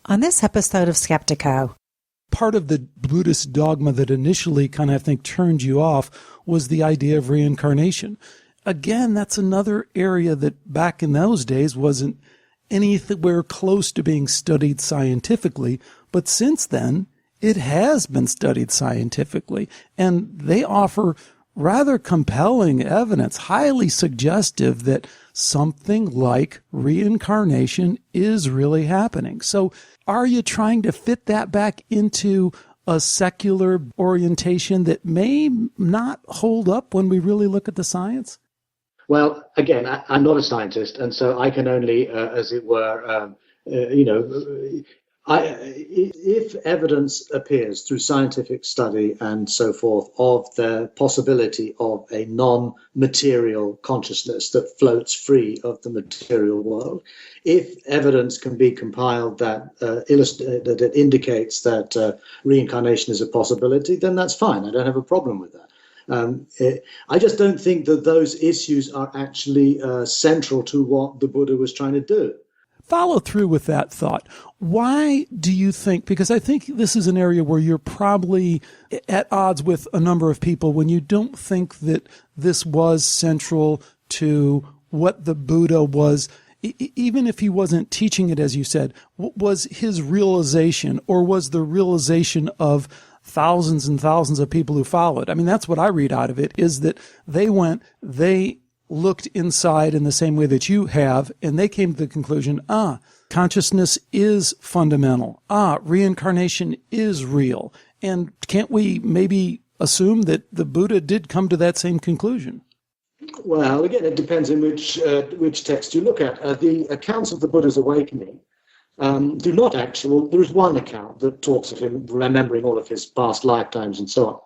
On this episode of Skeptiko, part of the Buddhist dogma that initially kind of, I think, turned you off was the idea of reincarnation. Again, that's another area that back in those days wasn't anywhere close to being studied scientifically, but since then, it has been studied scientifically, and they offer rather compelling evidence, highly suggestive that something like reincarnation is really happening. So are you trying to fit that back into a secular orientation that may not hold up when we really look at the science? Well, again, I'm not a scientist, and so I can only, as it were, if evidence appears through scientific study and so forth of the possibility of a non-material consciousness that floats free of the material world, if evidence can be compiled that indicates that reincarnation is a possibility, then that's fine. I don't have a problem with that. I just don't think that those issues are actually central to what the Buddha was trying to do. Follow through with that thought. Why do you think, because I think this is an area where you're probably at odds with a number of people when you don't think that this was central to what the Buddha was, even if he wasn't teaching it, as you said, was his realization, or was the realization of thousands and thousands of people who followed? I mean, that's what I read out of it, is that they looked inside in the same way that you have, and they came to the conclusion, consciousness is fundamental. Reincarnation is real. And can't we maybe assume that the Buddha did come to that same conclusion? Well, again, it depends in which text you look at. The accounts of the Buddha's awakening do not actually. There is one account that talks of him remembering all of his past lifetimes and so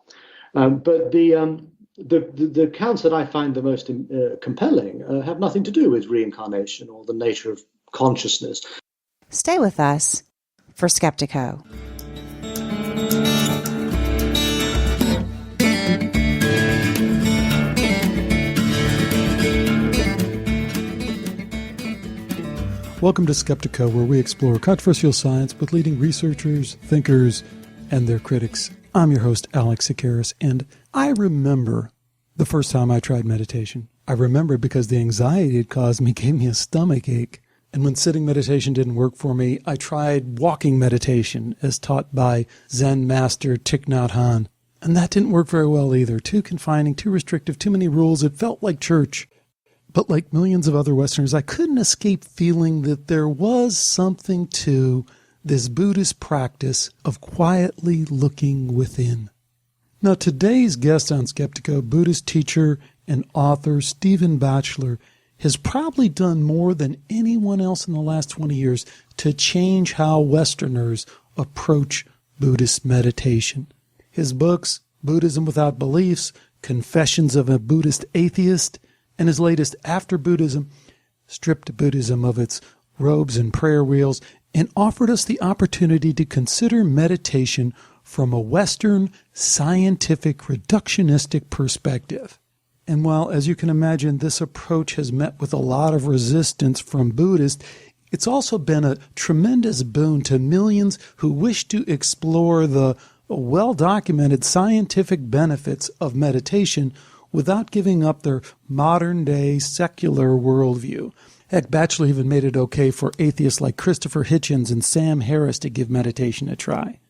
on. But the accounts that I find the most compelling have nothing to do with reincarnation or the nature of consciousness. stay with us for Skeptiko. Welcome to Skeptiko, where we explore controversial science with leading researchers, thinkers, and their critics. I'm your host, Alex Sakaris, and I remember the first time I tried meditation. I remember because the anxiety it caused me gave me a stomach ache. And when sitting meditation didn't work for me, I tried walking meditation as taught by Zen master Thich Nhat Hanh. And that didn't work very well either. Too confining, too restrictive, too many rules. It felt like church. But like millions of other Westerners, I couldn't escape feeling that there was something to this Buddhist practice of quietly looking within. Now, today's guest on Skeptiko, Buddhist teacher and author Stephen Batchelor, has probably done more than anyone else in the last 20 years to change how Westerners approach Buddhist meditation. His books, Buddhism Without Beliefs, Confessions of a Buddhist Atheist, and his latest, After Buddhism, stripped Buddhism of its robes and prayer wheels and offered us the opportunity to consider meditation from a Western scientific reductionistic perspective. And while, as you can imagine, this approach has met with a lot of resistance from Buddhists, it's also been a tremendous boon to millions who wish to explore the well-documented scientific benefits of meditation without giving up their modern-day secular worldview. Heck, Batchelor even made it okay for atheists like Christopher Hitchens and Sam Harris to give meditation a try.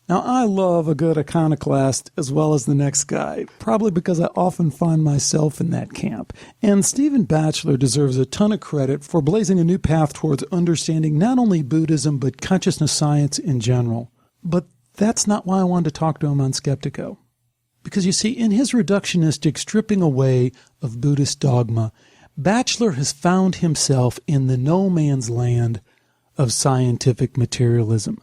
Now, I love a good iconoclast as well as the next guy, probably because I often find myself in that camp. And Stephen Batchelor deserves a ton of credit for blazing a new path towards understanding not only Buddhism, but consciousness science in general. But that's not why I wanted to talk to him on Skeptiko. Because you see, in his reductionistic stripping away of Buddhist dogma, Batchelor has found himself in the no man's land of scientific materialism.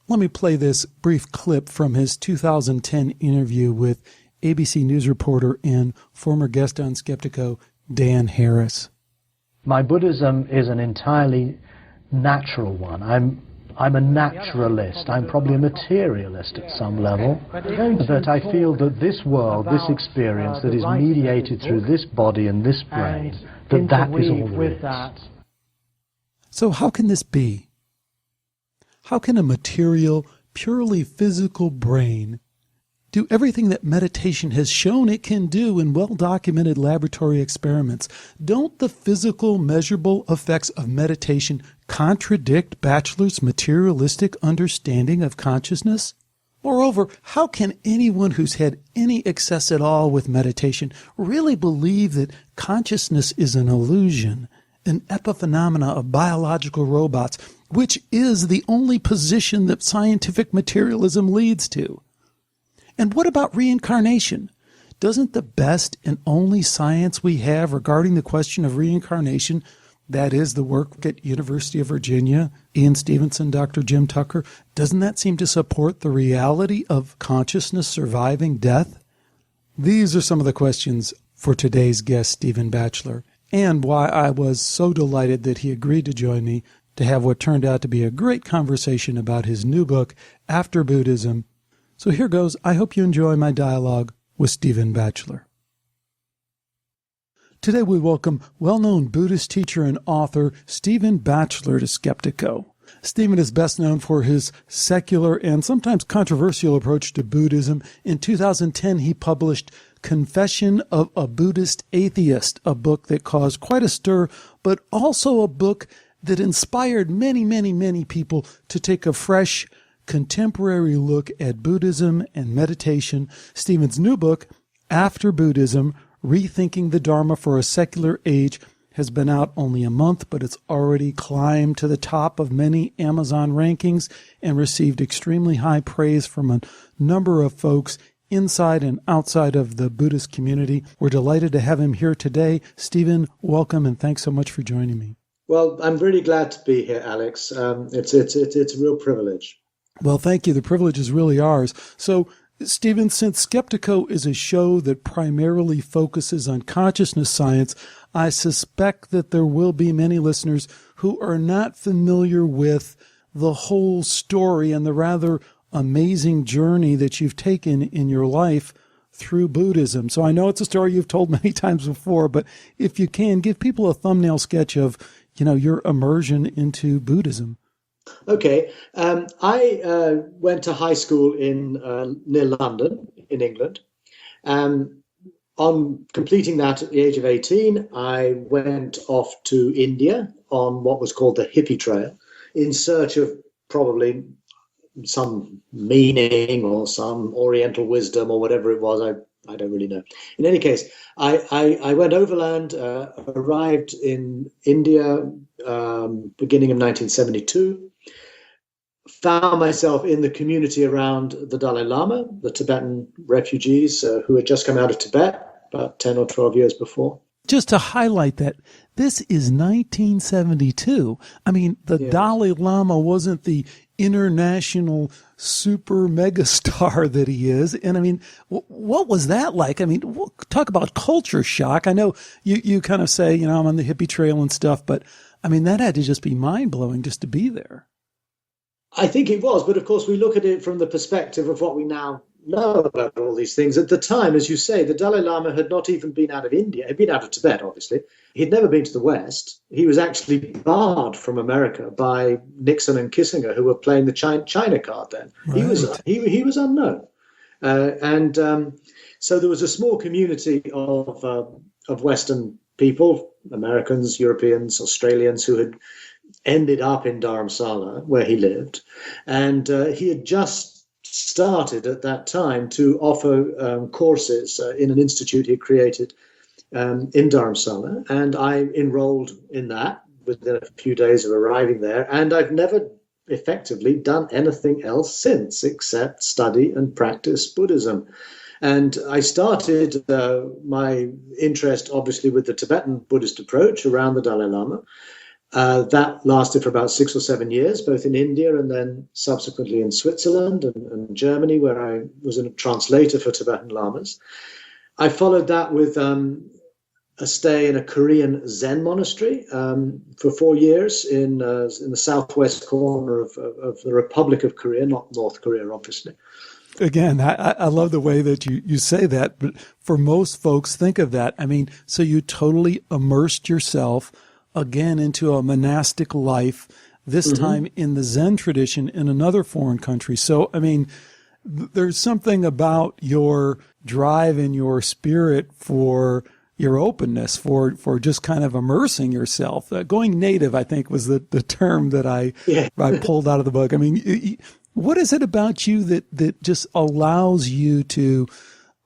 Let me play this brief clip from his 2010 interview with ABC News reporter and former guest on Skeptiko, Dan Harris. My Buddhism is an entirely natural one. I'm a naturalist. I'm probably a materialist at some level. But I feel that this world, this experience that is mediated through this body and this brain, that is all there is. So how can this be? How can a material, purely physical brain do everything that meditation has shown it can do in well-documented laboratory experiments? Don't the physical, measurable effects of meditation contradict Batchelor's materialistic understanding of consciousness? Moreover, how can anyone who's had any access at all with meditation really believe that consciousness is an illusion, an epiphenomena of biological robots, which is the only position that scientific materialism leads to? And what about reincarnation? Doesn't the best and only science we have regarding the question of reincarnation, that is the work at University of Virginia, Ian Stevenson, Dr. Jim Tucker, doesn't that seem to support the reality of consciousness surviving death? These are some of the questions for today's guest, Stephen Batchelor, and why I was so delighted that he agreed to join me to have what turned out to be a great conversation about his new book, After Buddhism. So here goes. I hope you enjoy my dialogue with Stephen Batchelor. Today we welcome well-known Buddhist teacher and author Stephen Batchelor to Skeptiko. Stephen is best known for his secular and sometimes controversial approach to Buddhism. In 2010, he published Confession of a Buddhist Atheist, a book that caused quite a stir, but also a book that inspired many, many, many people to take a fresh, contemporary look at Buddhism and meditation. Stephen's new book, After Buddhism, Rethinking the Dharma for a Secular Age, has been out only a month, but it's already climbed to the top of many Amazon rankings and received extremely high praise from a number of folks inside and outside of the Buddhist community. We're delighted to have him here today. Stephen, welcome, and thanks so much for joining me. Well, I'm really glad to be here, Alex. It's a real privilege. Well, thank you. The privilege is really ours. So, Stephen, since Skeptiko is a show that primarily focuses on consciousness science, I suspect that there will be many listeners who are not familiar with the whole story and the rather amazing journey that you've taken in your life through Buddhism. So I know it's a story you've told many times before, but if you can, give people a thumbnail sketch of, your immersion into Buddhism. Okay. I went to high school near London, in England. On completing that at the age of 18, I went off to India on what was called the hippie trail in search of probably some meaning or some oriental wisdom or whatever it was. I don't really know. In any case, I went overland, arrived in India beginning of 1972, found myself in the community around the Dalai Lama, the Tibetan refugees who had just come out of Tibet about 10 or 12 years before. Just to highlight that, this is 1972. I mean, the Dalai Lama wasn't the international super megastar that he is. And I mean, what was that like? I mean, talk about culture shock. I know you kind of say, I'm on the hippie trail and stuff, but I mean, that had to just be mind-blowing just to be there. I think it was, but of course we look at it from the perspective of what we now know about all these things. At the time, as you say, the Dalai Lama had not even been out of India. He'd been out of Tibet, obviously. He'd never been to the West. He was actually barred from America by Nixon and Kissinger, who were playing the China card then. Right. He was unknown. So there was a small community of Western people, Americans, Europeans, Australians, who had ended up in Dharamsala, where he lived. And he had just started at that time to offer courses in an institute he created in Dharamsala. And I enrolled in that within a few days of arriving there. And I've never effectively done anything else since except study and practice Buddhism. And I started my interest, obviously, with the Tibetan Buddhist approach around the Dalai Lama. That lasted for about 6 or 7 years, both in India and then subsequently in Switzerland and Germany, where I was a translator for Tibetan Lamas. I followed that with a stay in a Korean Zen monastery for 4 years in the southwest corner of the Republic of Korea, not North Korea, obviously. Again, I love the way that you say that, but for most folks, think of that. I mean, so you totally immersed yourself again into a monastic life. this time in the Zen tradition in another foreign country. So, I mean, there's something about your drive and your spirit for your openness, for just kind of immersing yourself. Going native, I think, was the term that I pulled out of the book. I mean, what is it about you that just allows you to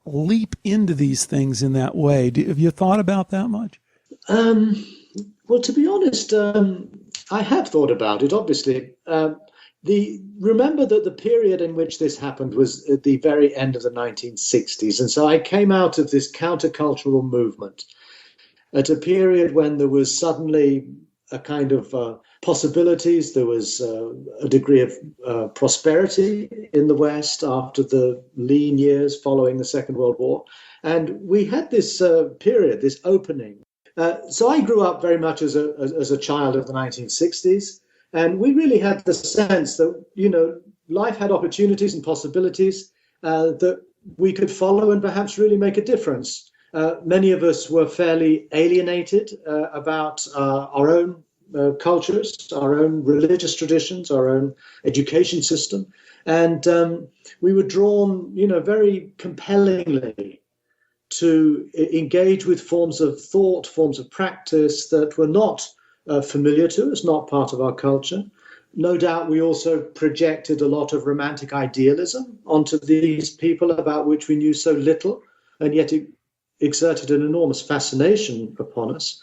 leap into these things in that way? Have you thought about that much? Well, to be honest, I have thought about it, obviously. Remember that the period in which this happened was at the very end of the 1960s. And so I came out of this countercultural movement at a period when there was suddenly a kind of possibilities. There was a degree of prosperity in the West after the lean years following the Second World War. And we had this period, this opening. So I grew up very much as a child of the 1960s. And we really had the sense that, life had opportunities and possibilities that we could follow and perhaps really make a difference. Many of us were fairly alienated about our own cultures, our own religious traditions, our own education system. And we were drawn, very compellingly to engage with forms of thought, forms of practice that were not familiar to us, not part of our culture. No doubt we also projected a lot of romantic idealism onto these people about which we knew so little, and yet it exerted an enormous fascination upon us.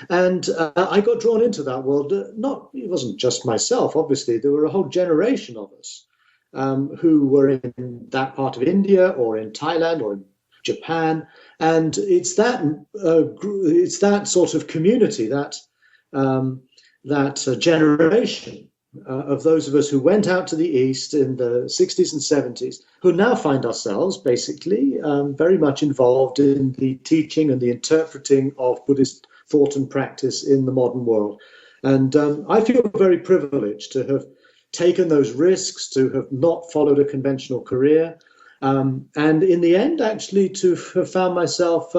And I got drawn into that world. It wasn't just myself, obviously. There were a whole generation of us who were in that part of India or in Thailand or in Japan. And it's that sort of community, that generation of those of us who went out to the East in the 60s and 70s, who now find ourselves basically very much involved in the teaching and the interpreting of Buddhist thought and practice in the modern world. And I feel very privileged to have taken those risks, to have not followed a conventional career, and in the end, actually, to have found myself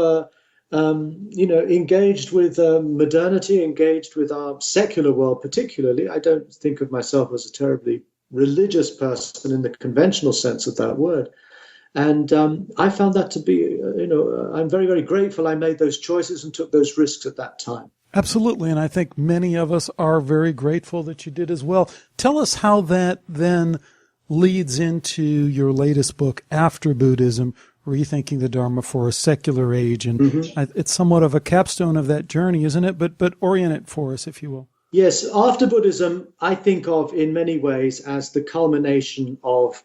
engaged with modernity, engaged with our secular world particularly. I don't think of myself as a terribly religious person in the conventional sense of that word. And I found that to be, I'm very, very grateful I made those choices and took those risks at that time. Absolutely. And I think many of us are very grateful that you did as well. Tell us how that then leads into your latest book, After Buddhism, Rethinking the Dharma for a Secular Age. And it's somewhat of a capstone of that journey, isn't it? But orient it for us, if you will. Yes, After Buddhism, I think of in many ways as the culmination of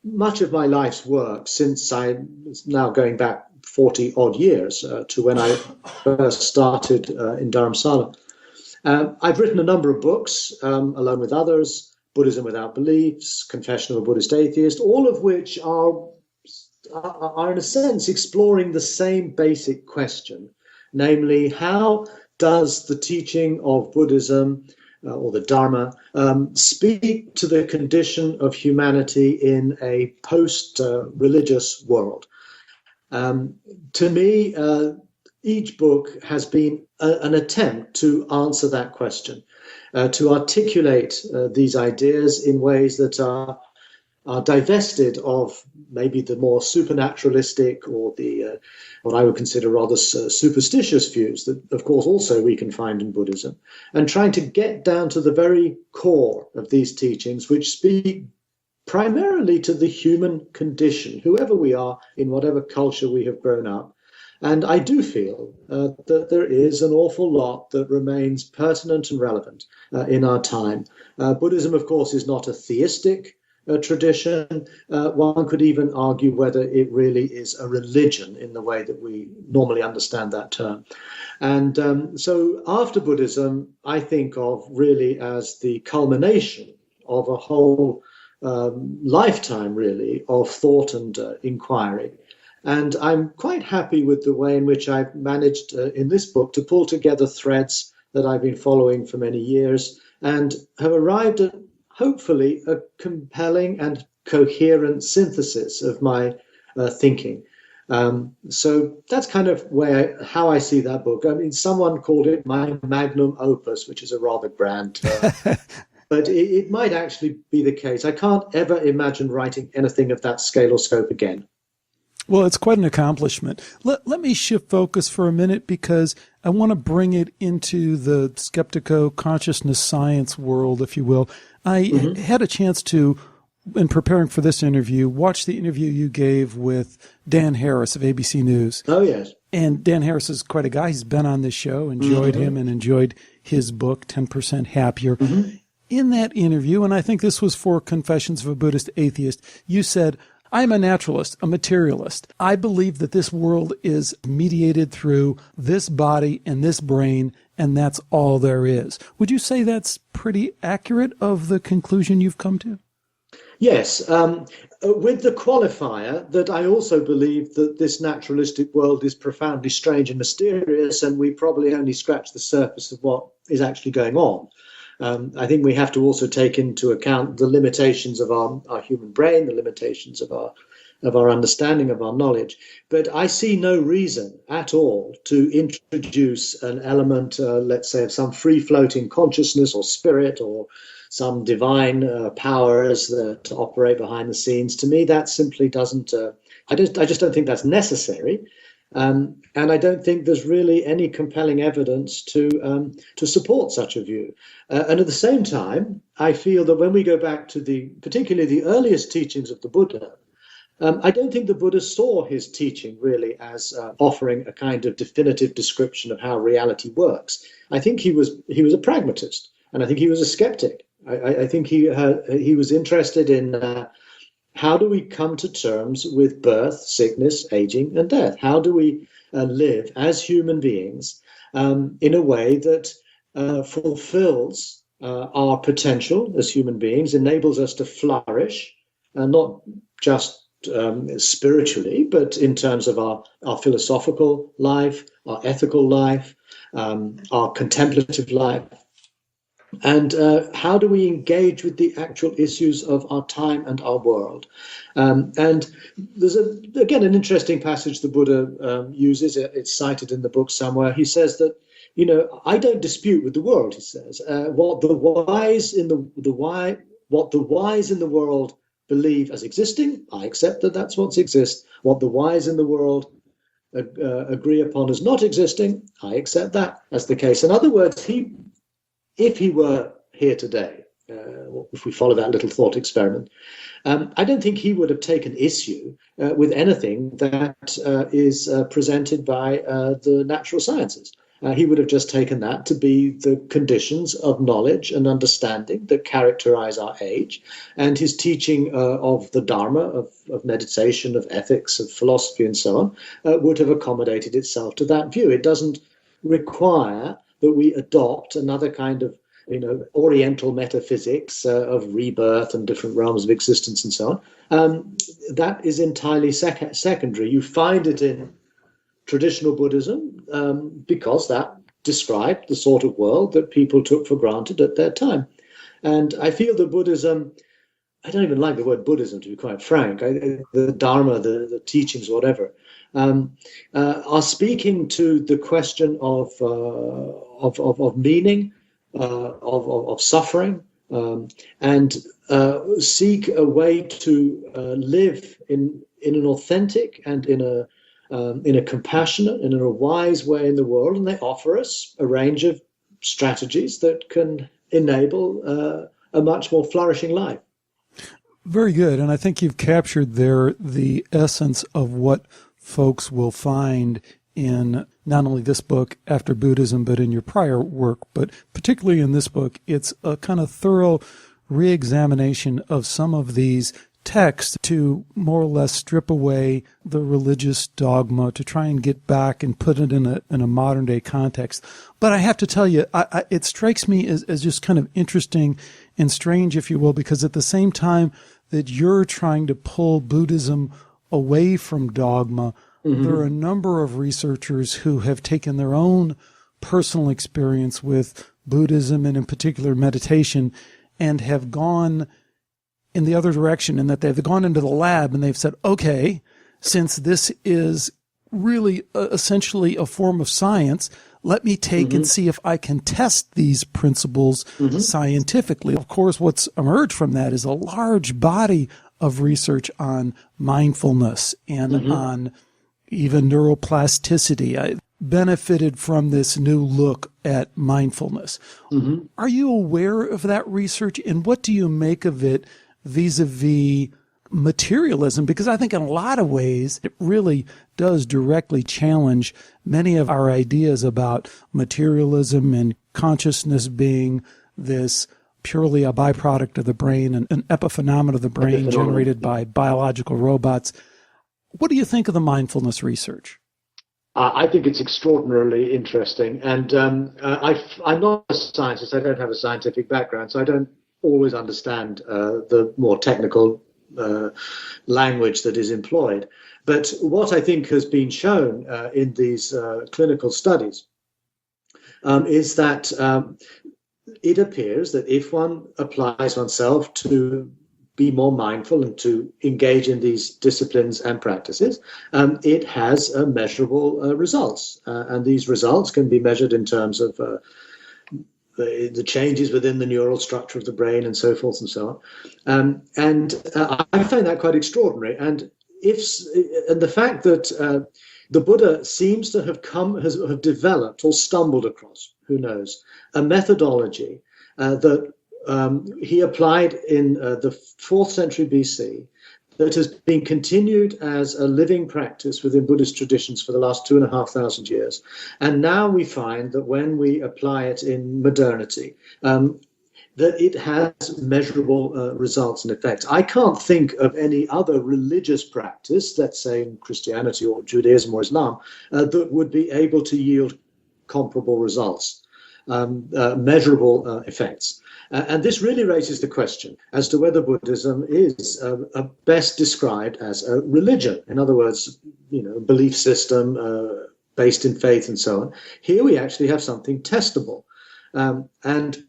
much of my life's work since it's now going back 40 odd years to when I first started in Dharamsala. I've written a number of books, along with others, Buddhism Without Beliefs, Confession of a Buddhist Atheist, all of which are in a sense exploring the same basic question, namely, how does the teaching of Buddhism or the Dharma speak to the condition of humanity in a post-religious world? To me, each book has been an attempt to answer that question, to articulate these ideas in ways that are divested of maybe the more supernaturalistic or the what I would consider rather superstitious views that, of course, also we can find in Buddhism, and trying to get down to the very core of these teachings, which speak primarily to the human condition, whoever we are, in whatever culture we have grown up. And I do feel that there is an awful lot that remains pertinent and relevant in our time. Buddhism, of course, is not a theistic tradition. One could even argue whether it really is a religion in the way that we normally understand that term. And so after Buddhism, I think of really as the culmination of a whole lifetime, really, of thought and inquiry. And I'm quite happy with the way in which I've managed in this book to pull together threads that I've been following for many years and have arrived at, hopefully, a compelling and coherent synthesis of my thinking. So that's kind of how I see that book. I mean, someone called it my magnum opus, which is a rather grand term. But it might actually be the case. I can't ever imagine writing anything of that scale or scope again. Well, it's quite an accomplishment. Let me shift focus for a minute, because I want to bring it into the Skeptiko consciousness science world, if you will. I had a chance to, in preparing for this interview, watch the interview you gave with Dan Harris of ABC News. Oh, yes. And Dan Harris is quite a guy. He's been on this show, enjoyed him, and enjoyed his book, 10% Happier. In that interview, and I think this was for Confessions of a Buddhist Atheist, you said, "I'm a naturalist, a materialist. I believe that this world is mediated through this body and this brain, and that's all there is." Would you say that's pretty accurate of the conclusion you've come to? Yes, with the qualifier that I also believe that this naturalistic world is profoundly strange and mysterious, and we probably only scratch the surface of what is actually going on. I think we have to also take into account the limitations of our human brain, the limitations of our understanding of our knowledge. But I see no reason at all to introduce an element, let's say, of some free-floating consciousness or spirit or some divine powers that operate behind the scenes. To me, that simply doesn't. I just don't think that's necessary. And I don't think there's really any compelling evidence to support such a view. And at the same time, I feel that when we go back to particularly the earliest teachings of the Buddha, I don't think the Buddha saw his teaching really as offering a kind of definitive description of how reality works. I think he was a pragmatist, and I think he was a skeptic. I think he was interested in how do we come to terms with birth, sickness, aging, and death? How do we live as human beings in a way that fulfills our potential as human beings, enables us to flourish, not just spiritually, but in terms of our philosophical life, our ethical life, our contemplative life? And how do we engage with the actual issues of our time and our world? And there's, again, an interesting passage the Buddha uses. It's cited in the book somewhere. He says that, I don't dispute with the world, he says. What the wise in the world believe as existing, I accept that that's what exists. What the wise in the world agree upon as not existing, I accept that as the case. In other words, if he were here today, if we follow that little thought experiment, I don't think he would have taken issue with anything that is presented by the natural sciences. He would have just taken that to be the conditions of knowledge and understanding that characterize our age. And his teaching of the Dharma, of meditation, of ethics, of philosophy, and so on, would have accommodated itself to that view. It doesn't require that we adopt another kind of Oriental metaphysics of rebirth and different realms of existence and so on. That is entirely secondary. You find it in traditional Buddhism because that described the sort of world that people took for granted at their time. And I feel that Buddhism, I don't even like the word Buddhism, to be quite frank. The Dharma, the teachings, whatever, are speaking to the question of meaning, of suffering, and seek a way to live in an authentic and in a compassionate and in a wise way in the world. And they offer us a range of strategies that can enable a much more flourishing life. Very good. And I think you've captured there the essence of what folks will find in not only this book, After Buddhism, but in your prior work, but particularly in this book. It's a kind of thorough re-examination of some of these texts to more or less strip away the religious dogma, to try and get back and put it in a modern day context. But I have to tell you, it strikes me as just kind of interesting and strange, if you will, because at the same time that you're trying to pull Buddhism away from dogma, there are a number of researchers who have taken their own personal experience with Buddhism and in particular meditation and have gone in the other direction, in that they've gone into the lab and they've said, okay, since this is really essentially a form of science, let me take and see if I can test these principles scientifically. Of course, what's emerged from that is a large body of research on mindfulness and on even neuroplasticity. I benefited from this new look at mindfulness. Are you aware of that research, and what do you make of it vis-a-vis materialism? Because I think in a lot of ways it really does directly challenge many of our ideas about materialism and consciousness being this purely a byproduct of the brain and an epiphenomenon of the brain generated by biological robots. What do you think of the mindfulness research? I think it's extraordinarily interesting. And I'm not a scientist. I don't have a scientific background, so I don't always understand the more technical language that is employed. But what I think has been shown in these clinical studies is that it appears that if one applies oneself to be more mindful and to engage in these disciplines and practices, it has measurable results. And these results can be measured in terms of the changes within the neural structure of the brain and so forth and so on. I find that quite extraordinary. And the fact that the Buddha seems to have developed or stumbled across, who knows, a methodology that he applied in the 4th century BC that has been continued as a living practice within Buddhist traditions for the last 2,500 years. And now we find that when we apply it in modernity, that it has measurable results and effects. I can't think of any other religious practice, let's say in Christianity or Judaism or Islam, that would be able to yield comparable results, measurable effects. And this really raises the question as to whether Buddhism is best described as a religion. In other words, a belief system based in faith and so on. Here we actually have something testable. And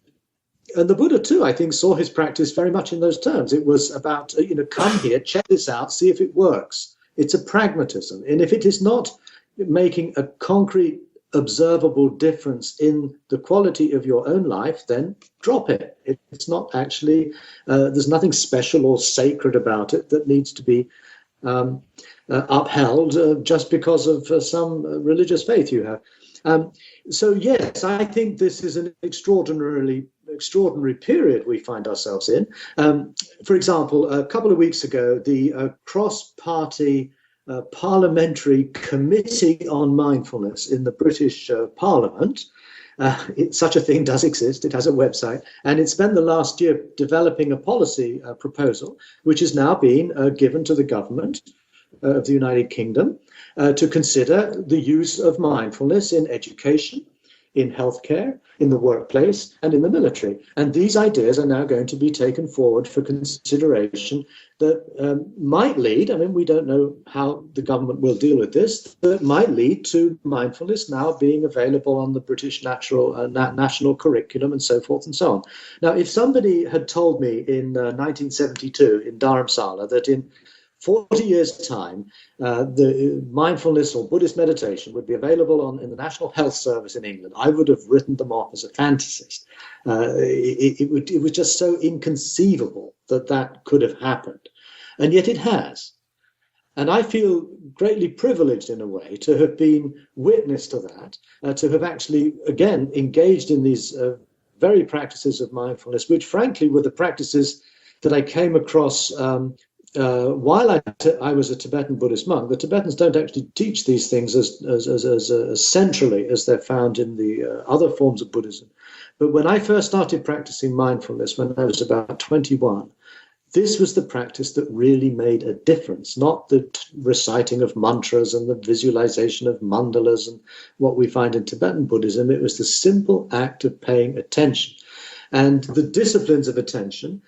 the Buddha, too, I think, saw his practice very much in those terms. It was about, come here, check this out, see if it works. It's a pragmatism. And if it is not making a concrete, observable difference in the quality of your own life, then drop it. It's not actually, there's nothing special or sacred about it that needs to be upheld just because of some religious faith you have. So yes, I think this is an extraordinary period we find ourselves in. For example, a couple of weeks ago, the cross-party Parliamentary Committee on Mindfulness in the British Parliament, such a thing does exist, it has a website, and it spent the last year developing a policy proposal, which is now being given to the government of the United Kingdom to consider the use of mindfulness in education, in healthcare, in the workplace, and in the military. And these ideas are now going to be taken forward for consideration that might lead, we don't know how the government will deal with this, that might lead to mindfulness now being available on the British national curriculum and so forth and so on. Now, if somebody had told me in 1972 in Dharamsala that in 40 years' time, the mindfulness or Buddhist meditation would be available in the National Health Service in England, I would have written them off as a fantasist. It was just so inconceivable that could have happened. And yet it has. And I feel greatly privileged in a way to have been witness to that, to have actually, again, engaged in these very practices of mindfulness, which frankly were the practices that I came across while I was a Tibetan Buddhist monk. The Tibetans don't actually teach these things as centrally as they're found in the other forms of Buddhism. But when I first started practicing mindfulness when I was about 21, this was the practice that really made a difference, not the reciting of mantras and the visualization of mandalas and what we find in Tibetan Buddhism. It was the simple act of paying attention. And the disciplines of attention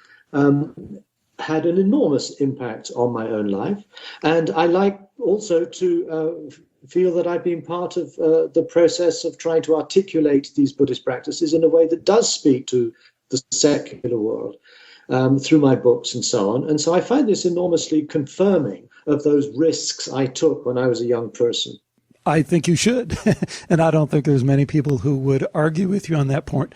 had an enormous impact on my own life. And I like also to feel that I've been part of the process of trying to articulate these Buddhist practices in a way that does speak to the secular world. through my books and so on. And so I find this enormously confirming of those risks I took when I was a young person. I think you should. And I don't think there's many people who would argue with you on that point.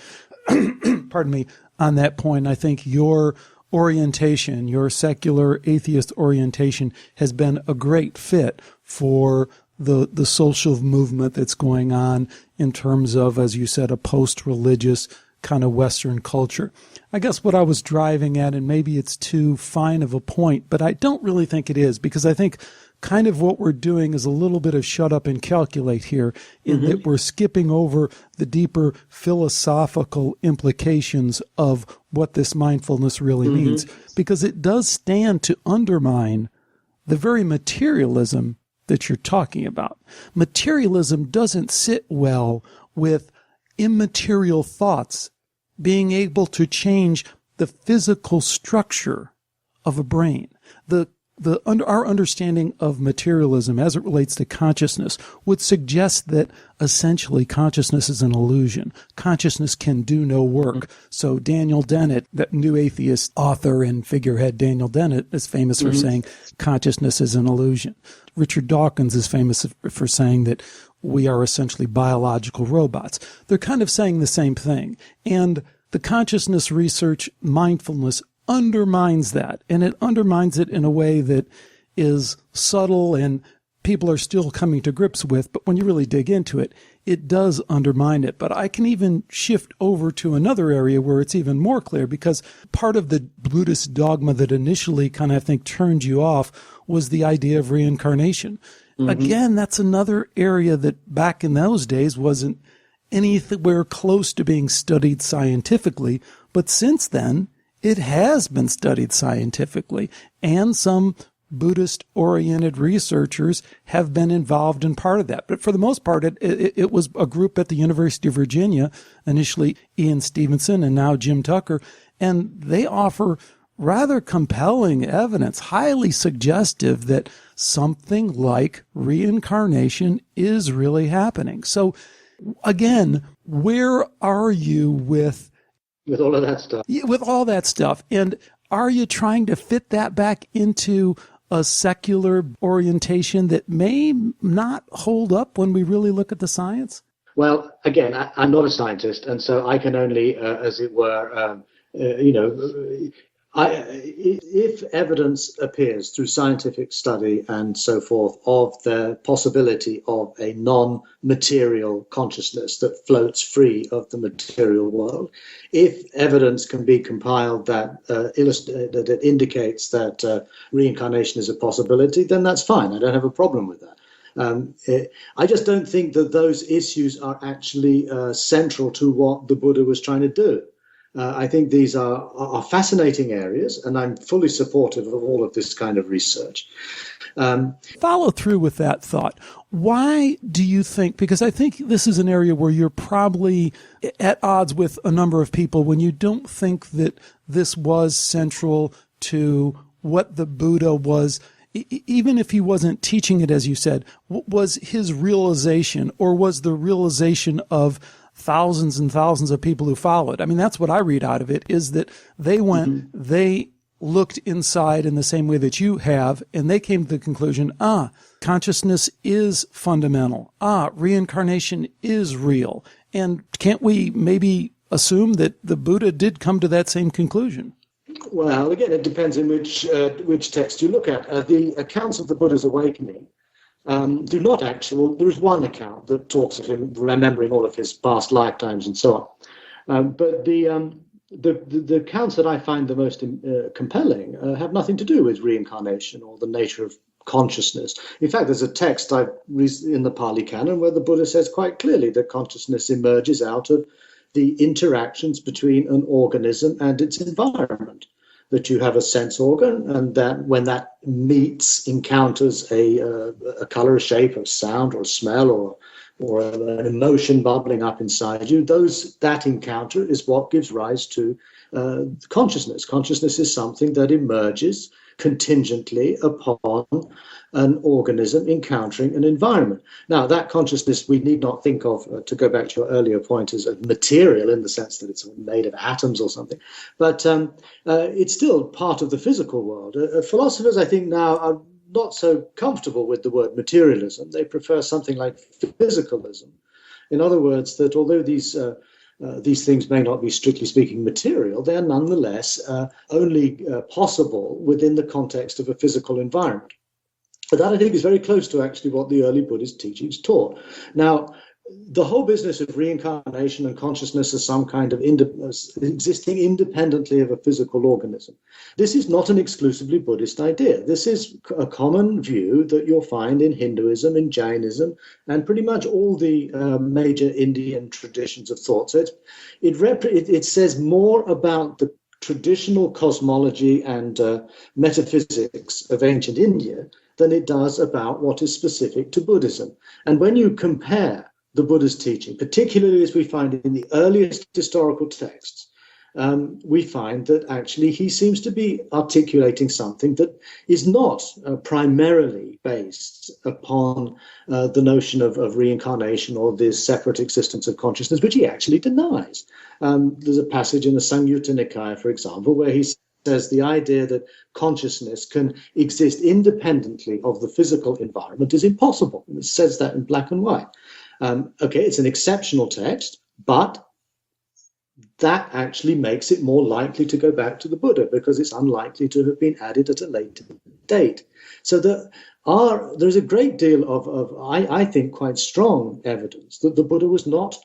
Pardon me, on that point. I think your orientation, your secular atheist orientation, has been a great fit for the social movement that's going on in terms of, as you said, a post-religious kind of Western culture. I guess what I was driving at, and maybe it's too fine of a point, but I don't really think it is, because I think kind of what we're doing is a little bit of shut up and calculate here, in that we're skipping over the deeper philosophical implications of what this mindfulness really means, because it does stand to undermine the very materialism that you're talking about. Materialism doesn't sit well with immaterial thoughts being able to change the physical structure of a brain. Our understanding of materialism as it relates to consciousness would suggest that essentially consciousness is an illusion. Consciousness can do no work. So Daniel Dennett, that new atheist author and figurehead Daniel Dennett, is famous for saying consciousness is an illusion. Richard Dawkins is famous for saying that we are essentially biological robots. They're kind of saying the same thing. And the consciousness research, mindfulness, undermines that, and it undermines it in a way that is subtle and people are still coming to grips with, but when you really dig into it, it does undermine it. But I can even shift over to another area where it's even more clear, because part of the Buddhist dogma that initially kind of, I think, turned you off was the idea of reincarnation. Again, that's another area that back in those days wasn't anywhere close to being studied scientifically, but since then, it has been studied scientifically, and some Buddhist-oriented researchers have been involved in part of that. But for the most part, it was a group at the University of Virginia, initially Ian Stevenson and now Jim Tucker, and they offer rather compelling evidence, highly suggestive that something like reincarnation is really happening. So again, where are you with all of that stuff? With all that stuff. And are you trying to fit that back into a secular orientation that may not hold up when we really look at the science? Well, again, I'm not a scientist, and so I can only, as it were, if evidence appears through scientific study and so forth of the possibility of a non-material consciousness that floats free of the material world, if evidence can be compiled that that indicates that reincarnation is a possibility, then that's fine. I don't have a problem with that. I just don't think that those issues are actually central to what the Buddha was trying to do. I think these are fascinating areas, and I'm fully supportive of all of this kind of research. Follow through with that thought. Why do you think, because I think this is an area where you're probably at odds with a number of people when you don't think that this was central to what the Buddha was, even if he wasn't teaching it, as you said, was his realization, or was the realization of thousands and thousands of people who followed? I mean, that's what I read out of it, is that they went, they looked inside in the same way that you have, and they came to the conclusion, consciousness is fundamental. Reincarnation is real. And can't we maybe assume that the Buddha did come to that same conclusion? Well, again, it depends in which text you look at. The accounts of the Buddha's awakening do not actually. There is one account that talks of him remembering all of his past lifetimes and so on. But the accounts that I find the most compelling have nothing to do with reincarnation or the nature of consciousness. In fact, there's a text I read in the Pali Canon where the Buddha says quite clearly that consciousness emerges out of the interactions between an organism and its environment. That you have a sense organ, and that when that encounters a color, a shape, a sound, or a smell, or an emotion bubbling up inside you, that encounter is what gives rise to consciousness. Consciousness is something that emerges contingently upon an organism encountering an environment. Now, that consciousness we need not think of, to go back to your earlier point, as a material in the sense that it's made of atoms or something, but it's still part of the physical world. Philosophers, I think, now are not so comfortable with the word materialism. They prefer something like physicalism. In other words, that although these things may not be strictly speaking material, they are nonetheless only possible within the context of a physical environment. But that, I think, is very close to actually what the early Buddhist teachings taught. Now, the whole business of reincarnation and consciousness as some kind of existing independently of a physical organism, this is not an exclusively Buddhist idea. This is a common view that you'll find in Hinduism, in Jainism, and pretty much all the major Indian traditions of thought. So it says more about the traditional cosmology and metaphysics of ancient India than it does about what is specific to Buddhism. And when you compare the Buddha's teaching, particularly as we find in the earliest historical texts, we find that actually he seems to be articulating something that is not primarily based upon the notion of reincarnation or this separate existence of consciousness, which he actually denies. There's a passage in the Samyutta Nikaya, for example, where he says the idea that consciousness can exist independently of the physical environment is impossible. And it says that in black and white. Okay, it's an exceptional text, but that actually makes it more likely to go back to the Buddha because it's unlikely to have been added at a later date. So there's a great deal of I think, quite strong evidence that the Buddha was not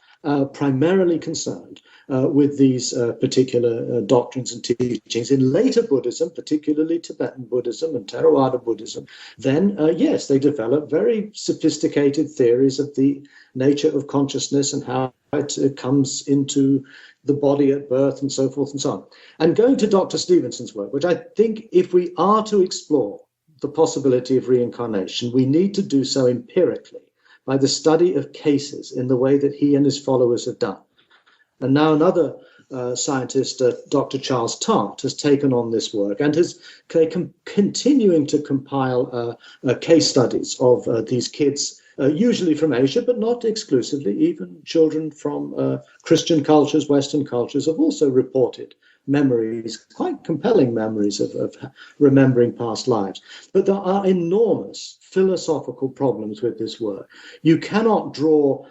primarily concerned with these particular doctrines and teachings. In later Buddhism, particularly Tibetan Buddhism and Theravada Buddhism, then yes, they developed very sophisticated theories of the nature of consciousness and how it comes into the body at birth and so forth and so on. And going to Dr. Stevenson's work, which I think if we are to explore the possibility of reincarnation, we need to do so empirically by the study of cases in the way that he and his followers have done. And now another scientist, Dr. Charles Tart, has taken on this work and is continuing to compile case studies of these kids, usually from Asia, but not exclusively. Even children from Christian cultures, Western cultures, have also reported memories, quite compelling memories of remembering past lives. But there are enormous philosophical problems with this work. You cannot draw...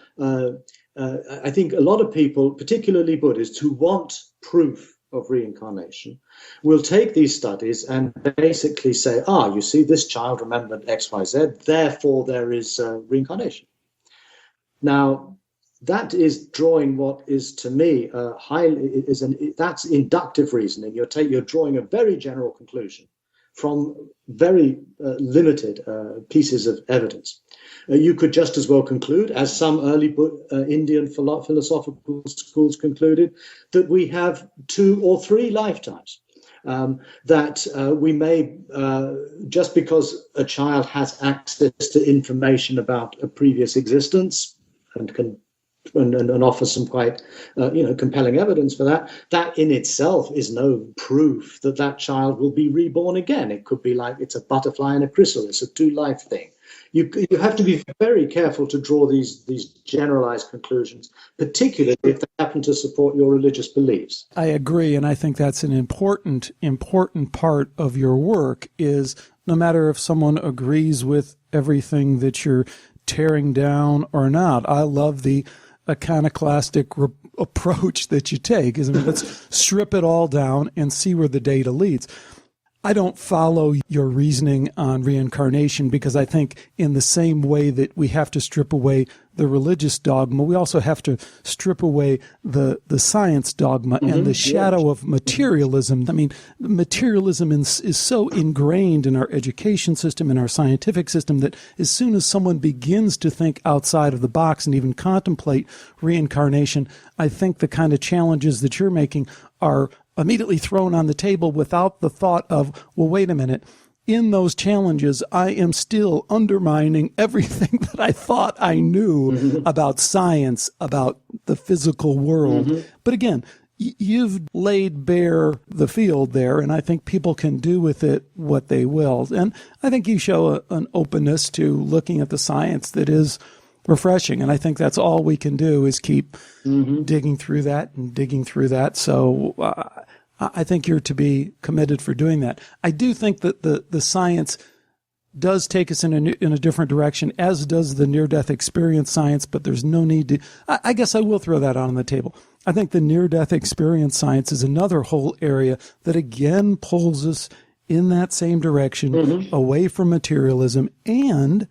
I think a lot of people, particularly Buddhists, who want proof of reincarnation, will take these studies and basically say, you see, this child remembered X, Y, Z, therefore there is reincarnation. Now, that is drawing what is, to me, that's inductive reasoning. You're drawing a very general conclusion from very limited pieces of evidence. You could just as well conclude, as some early Indian philosophical schools concluded, that we have 2 or 3 lifetimes. That we may, just because a child has access to information about a previous existence and can and offer some quite compelling evidence for that, that in itself is no proof that that child will be reborn again. It could be like it's a butterfly in a chrysalis, a 2-life thing. You have to be very careful to draw these generalized conclusions, particularly if they happen to support your religious beliefs. I agree, and I think that's an important part of your work is no matter if someone agrees with everything that you're tearing down or not. I love the iconoclastic approach that you take. Let's strip it all down and see where the data leads. I don't follow your reasoning on reincarnation because I think in the same way that we have to strip away the religious dogma, we also have to strip away the science dogma and the shadow of materialism. I mean, materialism is so ingrained in our education system, in our scientific system, that as soon as someone begins to think outside of the box and even contemplate reincarnation, I think the kind of challenges that you're making are immediately thrown on the table without the thought of, well, wait a minute, in those challenges, I am still undermining everything that I thought I knew about science, about the physical world. But again, you've laid bare the field there, and I think people can do with it what they will. And I think you show an openness to looking at the science that is refreshing. And I think that's all we can do is keep digging through that and digging through that. So I think you're to be commended for doing that. I do think that the science does take us in a different direction, as does the near-death experience science, but there's no need to... I guess I will throw that on the table. I think the near-death experience science is another whole area that again pulls us in that same direction, away from materialism, and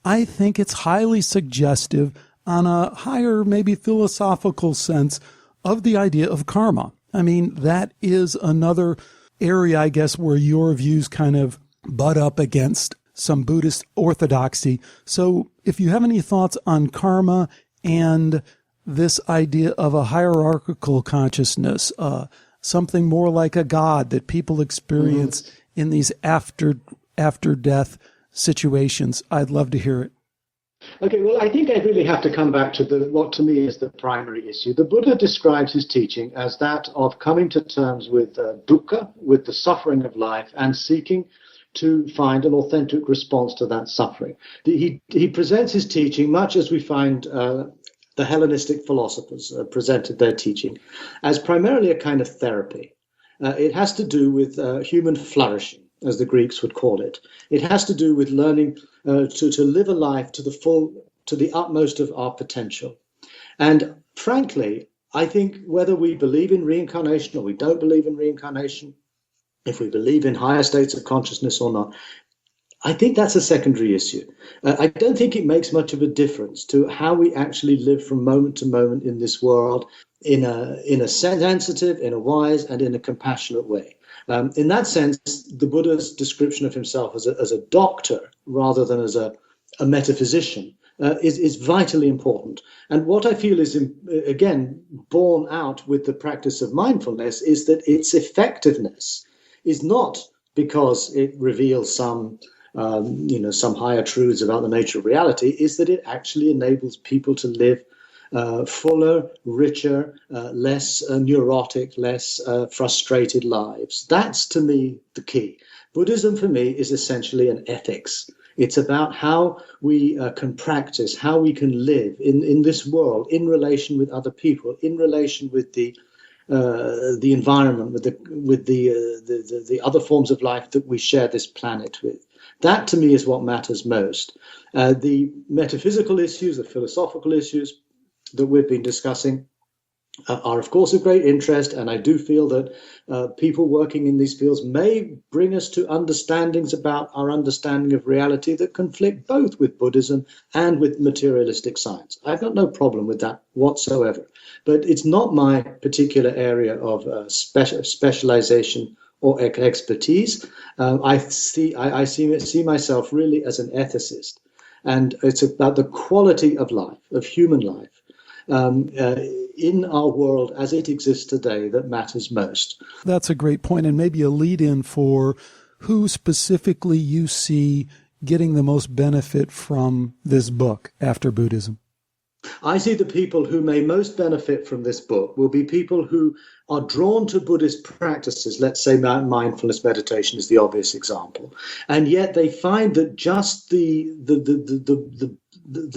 I think it's highly suggestive on a higher, maybe philosophical sense of the idea of karma. I mean, that is another area, I guess, where your views kind of butt up against some Buddhist orthodoxy. So if you have any thoughts on karma and this idea of a hierarchical consciousness, something more like a God that people experience in these after-death situations, I'd love to hear it. Okay, well, I think I really have to come back to what to me is the primary issue. The Buddha describes his teaching as that of coming to terms with dukkha, with the suffering of life, and seeking to find an authentic response to that suffering. He presents his teaching much as we find the Hellenistic philosophers presented their teaching, as primarily a kind of therapy. It has to do with human flourishing, as the Greeks would call it. It has to do with learning to live a life to the utmost of our potential. And frankly, I think whether we believe in reincarnation or we don't believe in reincarnation, if we believe in higher states of consciousness or not, I think that's a secondary issue. I don't think it makes much of a difference to how we actually live from moment to moment in this world in a sensitive, in a wise, and in a compassionate way. In that sense, the Buddha's description of himself as a doctor rather than as a metaphysician is vitally important. And what I feel is, again, borne out with the practice of mindfulness is that its effectiveness is not because it reveals some higher truths about the nature of reality, is that it actually enables people to live fuller, richer, less neurotic, less frustrated lives. That's, to me, the key. Buddhism, for me, is essentially an ethics. It's about how we can practice, how we can live in this world, in relation with other people, in relation with the environment, with the other forms of life that we share this planet with. That, to me, is what matters most. The metaphysical issues, the philosophical issues that we've been discussing are, of course, of great interest, and I do feel that people working in these fields may bring us to understandings about our understanding of reality that conflict both with Buddhism and with materialistic science. I've got no problem with that whatsoever, but it's not my particular area of specialization or expertise. I see myself really as an ethicist, and it's about the quality of life, of human life, in our world as it exists today that matters most. That's a great point, and maybe a lead-in for who specifically you see getting the most benefit from this book, After Buddhism. I see the people who may most benefit from this book will be people who are drawn to Buddhist practices. Let's say mindfulness meditation is the obvious example, and yet they find that just the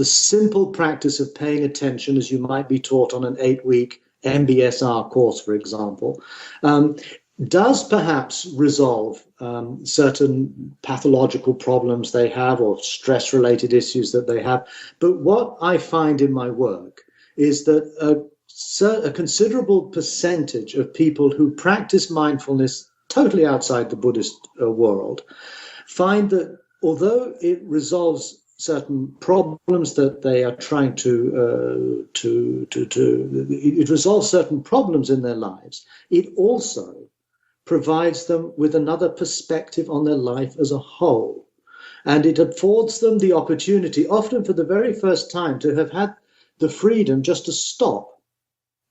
simple practice of paying attention, as you might be taught on an 8-week MBSR course, for example, does perhaps resolve certain pathological problems they have or stress-related issues that they have. But what I find in my work is that a considerable percentage of people who practice mindfulness totally outside the Buddhist world find that although it resolves certain problems that they are trying it resolves certain problems in their lives, it also provides them with another perspective on their life as a whole. And it affords them the opportunity, often for the very first time, to have had the freedom just to stop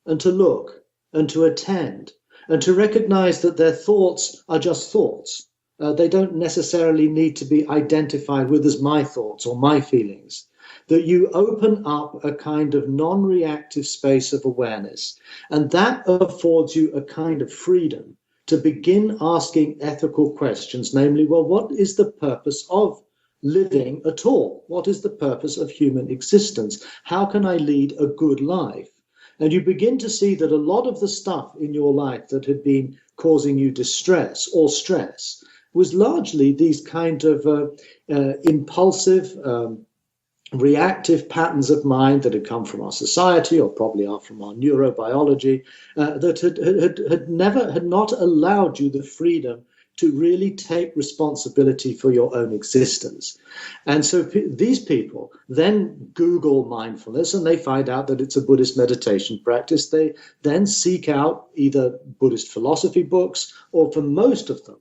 and to look and to attend and to recognize that their thoughts are just thoughts. They don't necessarily need to be identified with as my thoughts or my feelings. that you open up a kind of non-reactive space of awareness, and that affords you a kind of freedom to begin asking ethical questions, namely, well, what is the purpose of living at all? What is the purpose of human existence? How can I lead a good life? And you begin to see that a lot of the stuff in your life that had been causing you distress or stress was largely these kind of impulsive, reactive patterns of mind that had come from our society, or probably are from our neurobiology, that had not allowed you the freedom to really take responsibility for your own existence. And so these people then Google mindfulness, and they find out that it's a Buddhist meditation practice. They then seek out either Buddhist philosophy books, or for most of them,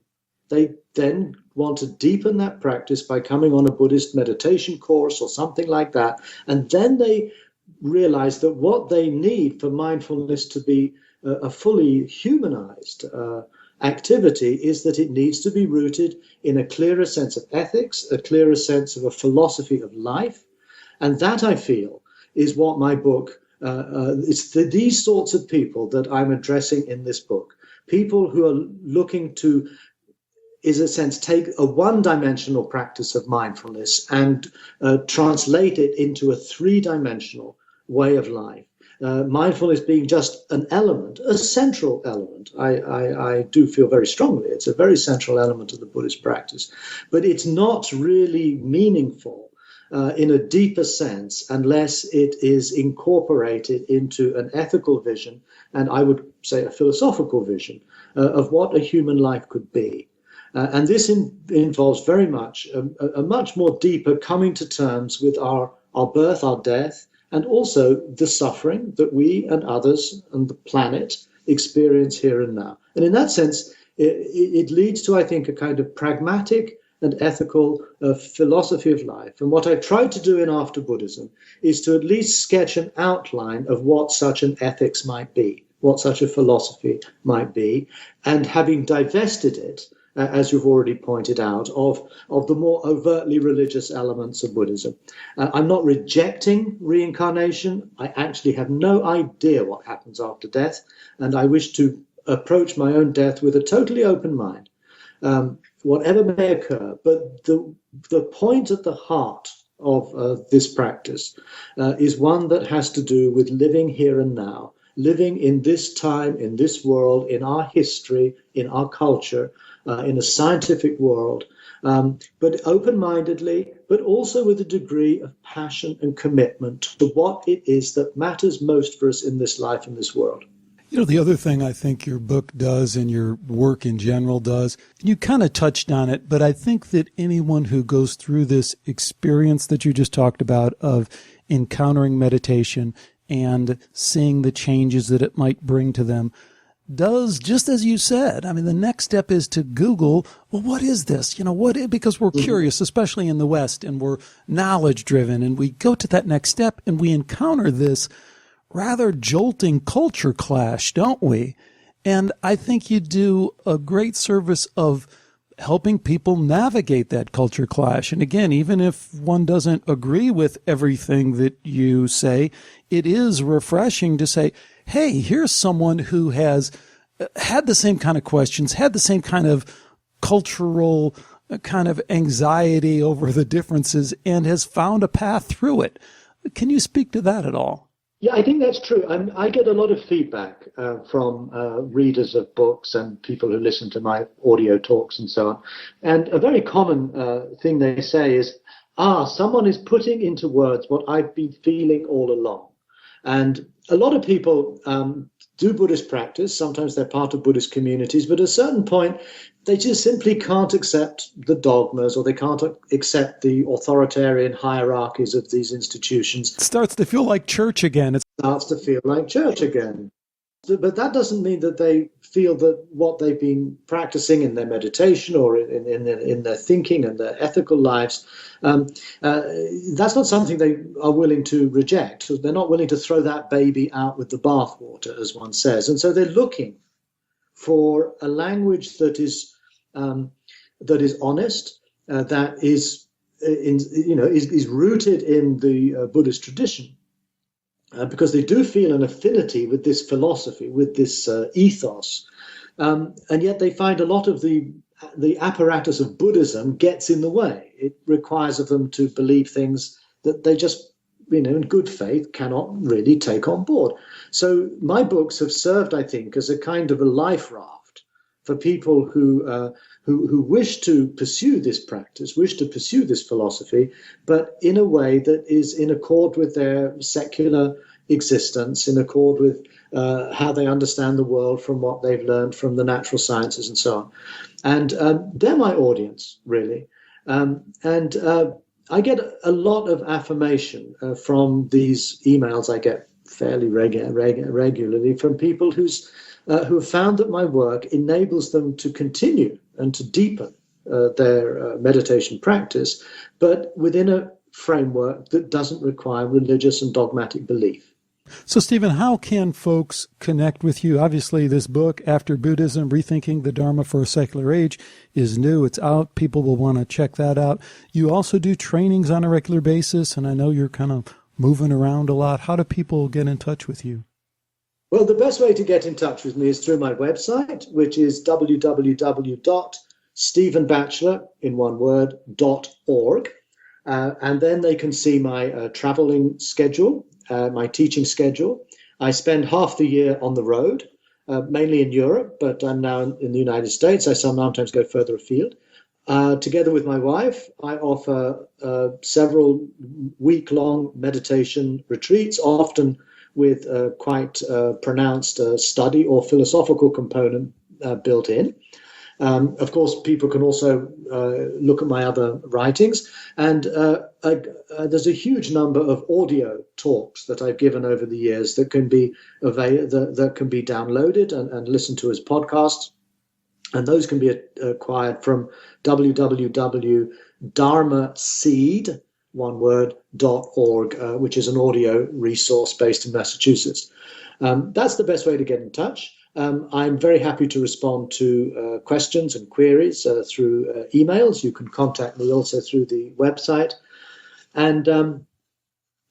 they then want to deepen that practice by coming on a Buddhist meditation course or something like that. And then they realize that what they need for mindfulness to be a fully humanized activity is that it needs to be rooted in a clearer sense of ethics, a clearer sense of a philosophy of life. And that, I feel, is what my book, it's these sorts of people that I'm addressing in this book. People who are looking to, in a sense, take a one-dimensional practice of mindfulness and translate it into a three-dimensional way of life. Mindfulness being just an element, a central element. I do feel very strongly it's a very central element of the Buddhist practice, but it's not really meaningful in a deeper sense unless it is incorporated into an ethical vision, and I would say a philosophical vision of what a human life could be. And this involves very much a much more deeper coming to terms with our birth, our death, and also the suffering that we and others and the planet experience here and now. And in that sense, it leads to, I think, a kind of pragmatic and ethical philosophy of life. And what I tried to do in After Buddhism is to at least sketch an outline of what such an ethics might be, what such a philosophy might be, and having divested it, as you've already pointed out, of the more overtly religious elements of Buddhism. I'm not rejecting reincarnation. I actually have no idea what happens after death, and I wish to approach my own death with a totally open mind, whatever may occur. But the point at the heart of this practice is one that has to do with living here and now, living in this time, in this world, in our history, in our culture, in a scientific world, but open-mindedly, but also with a degree of passion and commitment to what it is that matters most for us in this life, in this world. You know, the other thing I think your book does and your work in general does, you kind of touched on it, but I think that anyone who goes through this experience that you just talked about of encountering meditation and seeing the changes that it might bring to them does, just as you said. I mean, the next step is to Google, well, what is this? You know, because we're curious, especially in the West, and we're knowledge driven, and we go to that next step and we encounter this rather jolting culture clash, don't we? And I think you do a great service of helping people navigate that culture clash. And again, even if one doesn't agree with everything that you say, it is refreshing to say, hey, here's someone who has had the same kind of questions, had the same kind of cultural kind of anxiety over the differences, and has found a path through it. Can you speak to that at all? Yeah, I think that's true. I get a lot of feedback from readers of books and people who listen to my audio talks and so on. And a very common thing they say is, someone is putting into words what I've been feeling all along. And a lot of people do Buddhist practice. Sometimes they're part of Buddhist communities, but at a certain point, they just simply can't accept the dogmas, or they can't accept the authoritarian hierarchies of these institutions. It starts to feel like church again. But that doesn't mean that they feel that what they've been practicing in their meditation or in their thinking and their ethical lives, that's not something they are willing to reject. They're not willing to throw that baby out with the bathwater, as one says. And so they're looking for a language that is honest, that is is rooted in the Buddhist tradition, because they do feel an affinity with this philosophy, with this ethos, and yet they find a lot of the apparatus of Buddhism gets in the way. It requires of them to believe things that they just, in good faith, cannot really take on board. So my books have served, I think, as a kind of a life raft for people who wish to pursue this practice, wish to pursue this philosophy, but in a way that is in accord with their secular existence, in accord with how they understand the world from what they've learned from the natural sciences and so on. And they're my audience, really. I get a lot of affirmation from these emails I get fairly regularly from people who have found that my work enables them to continue and to deepen their meditation practice, but within a framework that doesn't require religious and dogmatic belief. So, Stephen, how can folks connect with you? Obviously, this book, After Buddhism, Rethinking the Dharma for a Secular Age, is new. It's out. People will want to check that out. You also do trainings on a regular basis, and I know you're kind of moving around a lot. How do people get in touch with you? Well, the best way to get in touch with me is through my website, which is www.stephenbatchelor.org. And then they can see my traveling schedule, my teaching schedule. I spend half the year on the road, mainly in Europe, but I'm now in the United States. I sometimes go further afield. Together with my wife, I offer several week-long meditation retreats, often with quite pronounced study or philosophical component built in. Of course, people can also look at my other writings, and there's a huge number of audio talks that I've given over the years that can be that can be downloaded and listened to as podcasts, and those can be acquired from www.dharmaseed.org, which is an audio resource based in Massachusetts. That's the best way to get in touch. I'm very happy to respond to questions and queries through emails. You can contact me also through the website. And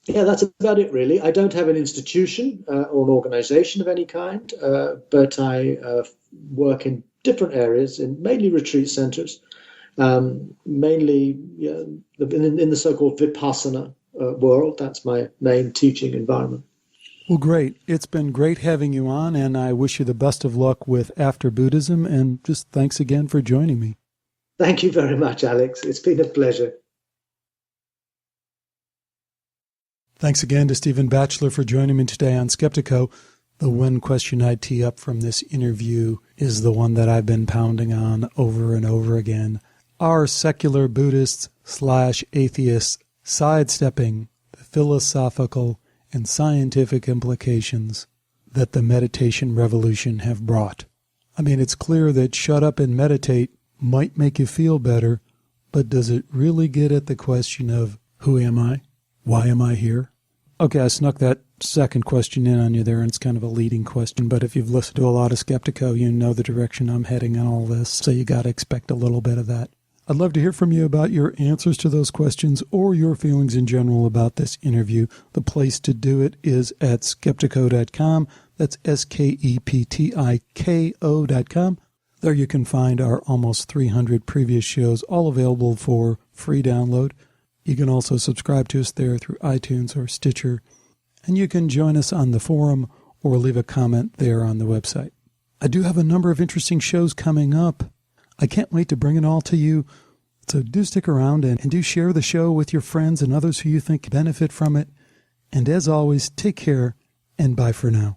that's about it, really. I don't have an institution or an organization of any kind, but I work in different areas, in mainly retreat centers, mainly in the so-called Vipassana world. That's my main teaching environment. Well, great. It's been great having you on, and I wish you the best of luck with After Buddhism, and just thanks again for joining me. Thank you very much, Alex. It's been a pleasure. Thanks again to Stephen Batchelor for joining me today on Skeptiko. The one question I'd tee up from this interview is the one that I've been pounding on over and over again. Are secular Buddhists/atheists sidestepping the philosophical and scientific implications that the meditation revolution have brought? I mean, it's clear that shut up and meditate might make you feel better, but does it really get at the question of who am I? Why am I here? Okay, I snuck that second question in on you there, and it's kind of a leading question, but if you've listened to a lot of Skeptiko, you know the direction I'm heading on all this, so you got to expect a little bit of that. I'd love to hear from you about your answers to those questions or your feelings in general about this interview. The place to do it is at skeptiko.com. That's skeptiko.com. There you can find our almost 300 previous shows, all available for free download. You can also subscribe to us there through iTunes or Stitcher. And you can join us on the forum or leave a comment there on the website. I do have a number of interesting shows coming up. I can't wait to bring it all to you. So do stick around and do share the show with your friends and others who you think benefit from it. And as always, take care and bye for now.